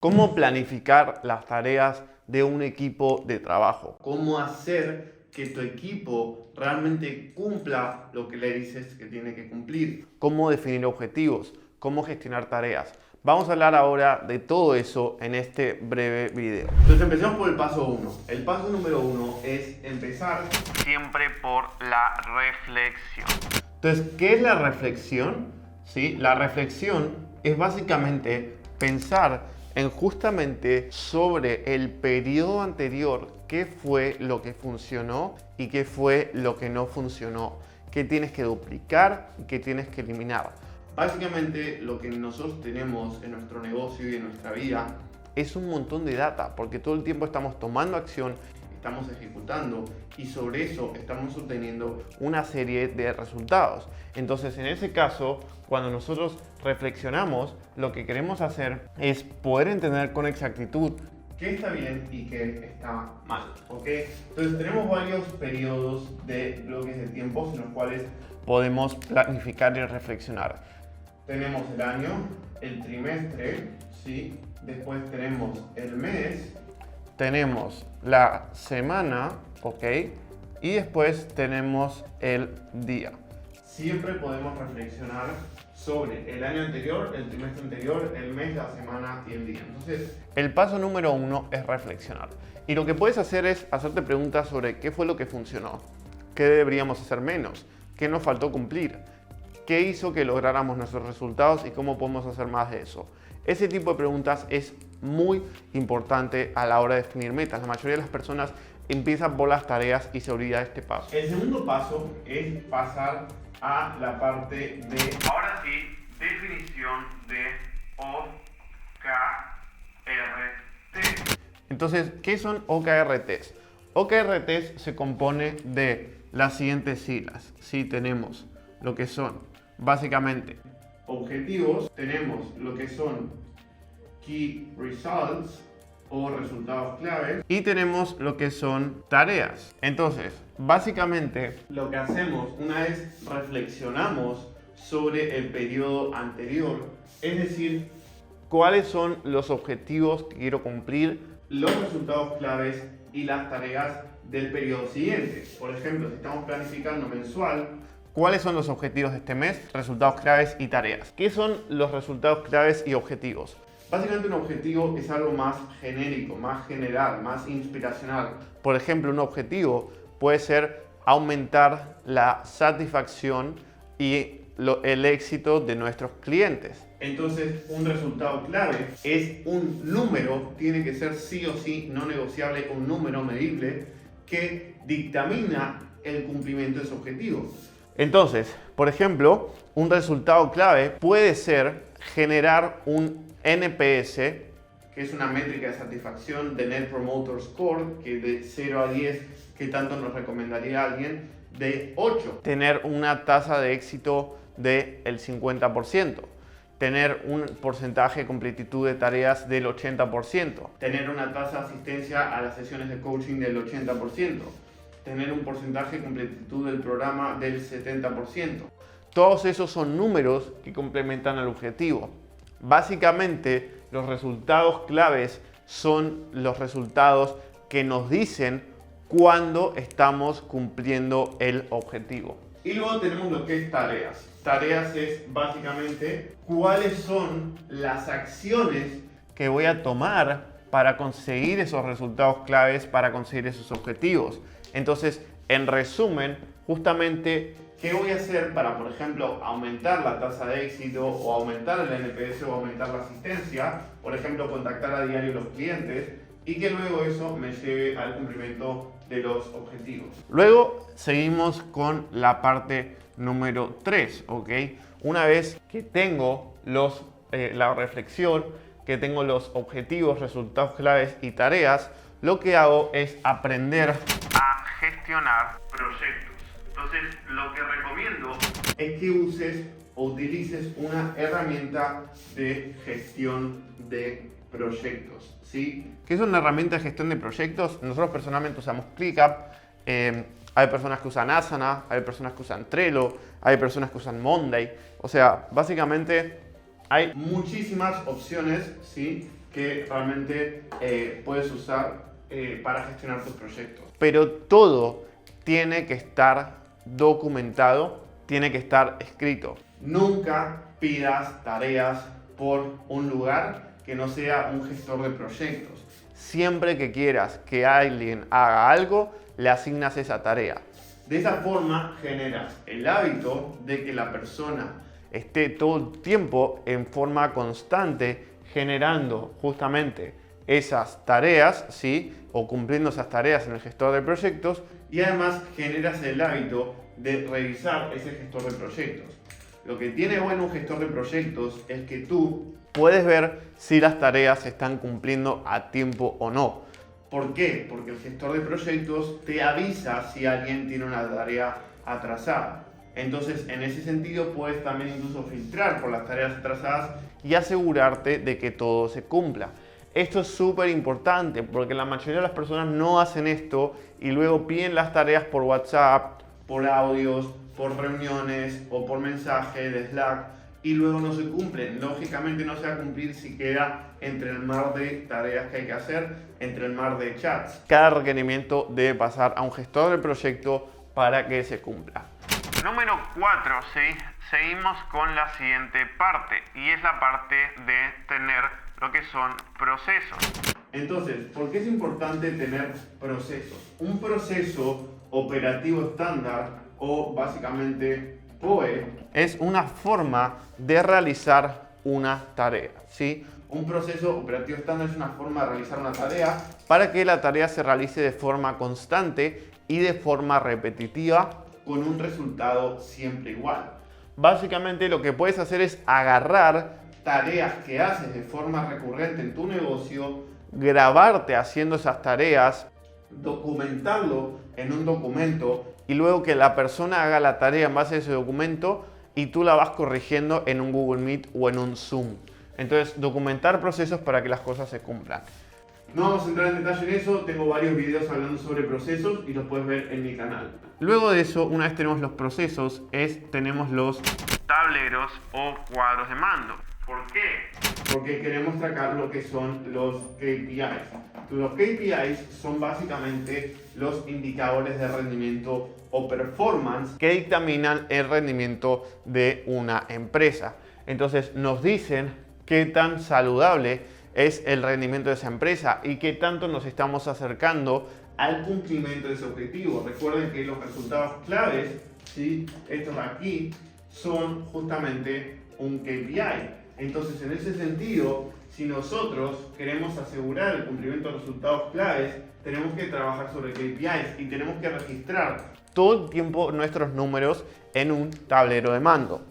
¿Cómo planificar las tareas de un equipo de trabajo? ¿Cómo hacer que tu equipo realmente cumpla lo que le dices que tiene que cumplir? ¿Cómo definir objetivos? ¿Cómo gestionar tareas? Vamos a hablar ahora de todo eso en este breve video. Entonces empecemos por el paso 1. El paso número 1 es empezar siempre por la reflexión. Entonces, ¿qué es la reflexión? ¿Sí? La reflexión es básicamente pensar en justamente sobre el periodo anterior, qué fue lo que funcionó y qué fue lo que no funcionó, qué tienes que duplicar y qué tienes que eliminar. Básicamente lo que nosotros tenemos en nuestro negocio y en nuestra vida es un montón de data, porque todo el tiempo estamos tomando acción, estamos ejecutando y sobre eso estamos obteniendo una serie de resultados. Entonces, en ese caso, cuando nosotros reflexionamos, lo que queremos hacer es poder entender con exactitud qué está bien y qué está mal, ¿ok? Entonces, tenemos varios periodos de bloques de tiempos en los cuales podemos planificar y reflexionar. Tenemos el año, el trimestre, ¿sí? Después tenemos el mes, tenemos la semana, ¿ok? Y después tenemos el día. Siempre podemos reflexionar sobre el año anterior, el trimestre anterior, el mes, la semana y el día. Entonces, el paso número 1 es reflexionar. Y lo que puedes hacer es hacerte preguntas sobre qué fue lo que funcionó, qué deberíamos hacer menos, qué nos faltó cumplir, qué hizo que lográramos nuestros resultados y cómo podemos hacer más de eso. Ese tipo de preguntas es muy importante a la hora de definir metas. La mayoría de las personas empiezan por las tareas y se olvida de este paso. El segundo paso es pasar a la parte de, ahora sí, definición de OKRT. Entonces, ¿qué son OKRTs? OKRTs se compone de las siguientes siglas. Sí, tenemos lo que son básicamente objetivos, tenemos lo que son Key Results o resultados claves y tenemos lo que son tareas. Entonces, básicamente lo que hacemos una vez reflexionamos sobre el periodo anterior, es decir, cuáles son los objetivos que quiero cumplir, los resultados claves y las tareas del periodo siguiente. Por ejemplo, si estamos planificando mensual, ¿cuáles son los objetivos de este mes? Resultados claves y tareas. ¿Qué son los resultados claves y objetivos? Básicamente un objetivo es algo más genérico, más general, más inspiracional. Por ejemplo, un objetivo puede ser aumentar la satisfacción y el éxito de nuestros clientes. Entonces, un resultado clave es un número, tiene que ser sí o sí no negociable, un número medible que dictamina el cumplimiento de ese objetivo. Entonces, por ejemplo, un resultado clave puede ser generar un NPS, que es una métrica de satisfacción de Net Promoter Score, que de 0 a 10, ¿qué tanto nos recomendaría alguien? De 8. Tener una tasa de éxito del 50%. Tener un porcentaje de completitud de tareas del 80%. Tener una tasa de asistencia a las sesiones de coaching del 80%. Tener un porcentaje de completitud del programa del 70%. Todos esos son números que complementan al objetivo. Básicamente, los resultados claves son los resultados que nos dicen cuándo estamos cumpliendo el objetivo. Y luego tenemos lo que es tareas. Tareas es básicamente cuáles son las acciones que voy a tomar para conseguir esos resultados claves, para conseguir esos objetivos. Entonces, en resumen, justamente, ¿qué voy a hacer para, por ejemplo, aumentar la tasa de éxito o aumentar el NPS o aumentar la asistencia? Por ejemplo, contactar a diario a los clientes y que luego eso me lleve al cumplimiento de los objetivos. Luego seguimos con la parte número 3, ¿ok? Una vez que tengo la reflexión, que tengo los objetivos, resultados claves y tareas, lo que hago es aprender a gestionar proyectos. Entonces, lo que recomiendo es que uses o utilices una herramienta de gestión de proyectos, ¿sí? ¿Qué es una herramienta de gestión de proyectos? Nosotros personalmente usamos ClickUp. Hay personas que usan Asana, hay personas que usan Trello, hay personas que usan Monday. O sea, básicamente hay muchísimas opciones, ¿sí? que realmente puedes usar para gestionar tus proyectos. Pero todo tiene que estar documentado, tiene que estar escrito. Nunca pidas tareas por un lugar que no sea un gestor de proyectos. Siempre que quieras que alguien haga algo, le asignas esa tarea. De esa forma generas el hábito de que la persona esté todo el tiempo en forma constante generando justamente esas tareas, ¿sí? O cumpliendo esas tareas en el gestor de proyectos, y además generas el hábito de revisar ese gestor de proyectos. Lo que tiene bueno un gestor de proyectos es que tú puedes ver si las tareas se están cumpliendo a tiempo o no. ¿Por qué? Porque el gestor de proyectos te avisa si alguien tiene una tarea atrasada. Entonces, en ese sentido, puedes también incluso filtrar por las tareas atrasadas y asegurarte de que todo se cumpla. Esto es súper importante porque la mayoría de las personas no hacen esto y luego piden las tareas por WhatsApp, por audios, por reuniones o por mensaje de Slack y luego no se cumplen. Lógicamente no se va a cumplir si queda entre el mar de tareas que hay que hacer, entre el mar de chats. Cada requerimiento debe pasar a un gestor de proyecto para que se cumpla. Número 4, ¿sí? Seguimos con la siguiente parte y es la parte de tener lo que son procesos. Entonces, ¿por qué es importante tener procesos? Un proceso operativo estándar o básicamente POE es una forma de realizar una tarea, ¿sí? Un proceso operativo estándar es una forma de realizar una tarea para que la tarea se realice de forma constante y de forma repetitiva con un resultado siempre igual. Básicamente lo que puedes hacer es agarrar tareas que haces de forma recurrente en tu negocio, grabarte haciendo esas tareas, documentarlo en un documento y luego que la persona haga la tarea en base a ese documento y tú la vas corrigiendo en un Google Meet o en un Zoom. Entonces, documentar procesos para que las cosas se cumplan. No vamos a entrar en detalle en eso, tengo varios videos hablando sobre procesos y los puedes ver en mi canal. Luego de eso, una vez tenemos los procesos, tenemos los tableros o cuadros de mando. ¿Por qué? Porque queremos sacar lo que son los KPIs. Los KPIs son básicamente los indicadores de rendimiento o performance que dictaminan el rendimiento de una empresa. Entonces nos dicen qué tan saludable es el rendimiento de esa empresa y qué tanto nos estamos acercando al cumplimiento de ese objetivo. Recuerden que los resultados claves, ¿sí? Estos aquí, son justamente un KPI. Entonces, en ese sentido, si nosotros queremos asegurar el cumplimiento de resultados claves, tenemos que trabajar sobre KPIs y tenemos que registrar todo el tiempo nuestros números en un tablero de mando.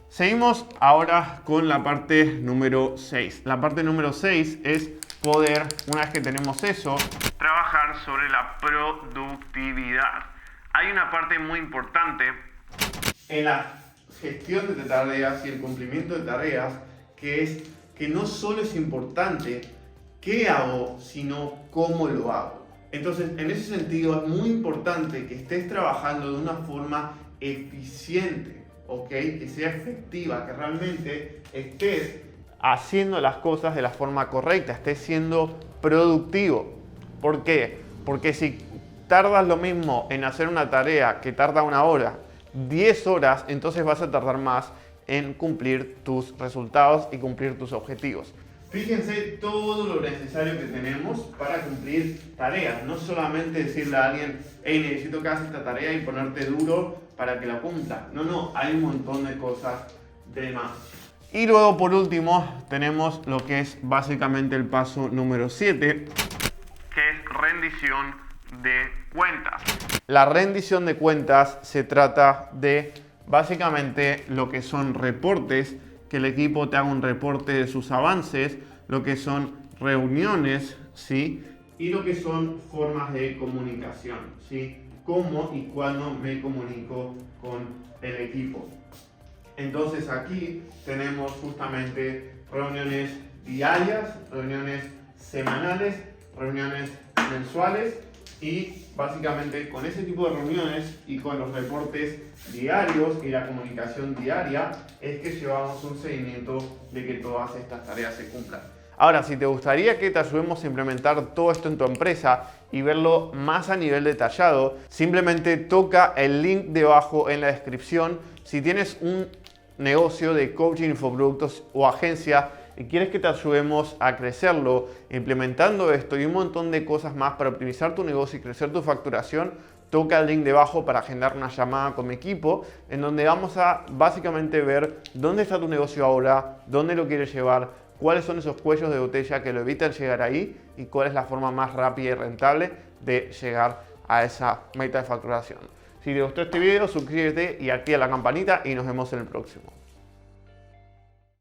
Seguimos ahora con la parte número 6. La parte número 6 es poder, una vez que tenemos eso, trabajar sobre la productividad. Hay una parte muy importante en la gestión de tareas y el cumplimiento de tareas, que es que no solo es importante qué hago, sino cómo lo hago. Entonces, en ese sentido, es muy importante que estés trabajando de una forma eficiente, ¿ok? Que sea efectiva, que realmente estés haciendo las cosas de la forma correcta, estés siendo productivo. ¿Por qué? Porque si tardas lo mismo en hacer una tarea que tarda 1 hora, 10 horas, entonces vas a tardar más en cumplir tus resultados y cumplir tus objetivos. Fíjense todo lo necesario que tenemos para cumplir tareas. No solamente decirle a alguien, hey, necesito que hagas esta tarea y ponerte duro para que la cumpla. No, hay un montón de cosas de más. Y luego, por último, tenemos lo que es básicamente el paso número 7, que es rendición de cuentas. La rendición de cuentas se trata de básicamente lo que son reportes, que el equipo te haga un reporte de sus avances, lo que son reuniones, ¿sí? Y lo que son formas de comunicación, ¿sí? Cómo y cuándo me comunico con el equipo. Entonces aquí tenemos justamente reuniones diarias, reuniones semanales, reuniones mensuales y básicamente con ese tipo de reuniones y con los reportes diarios y la comunicación diaria es que llevamos un seguimiento de que todas estas tareas se cumplan. Ahora, si te gustaría que te ayudemos a implementar todo esto en tu empresa y verlo más a nivel detallado, simplemente toca el link debajo en la descripción. Si tienes un negocio de coaching, infoproductos o agencia y quieres que te ayudemos a crecerlo, implementando esto y un montón de cosas más para optimizar tu negocio y crecer tu facturación, toca el link debajo para agendar una llamada con mi equipo en donde vamos a básicamente ver dónde está tu negocio ahora, dónde lo quieres llevar, cuáles son esos cuellos de botella que lo evitan llegar ahí y cuál es la forma más rápida y rentable de llegar a esa meta de facturación. Si te gustó este video, suscríbete y activa la campanita y nos vemos en el próximo.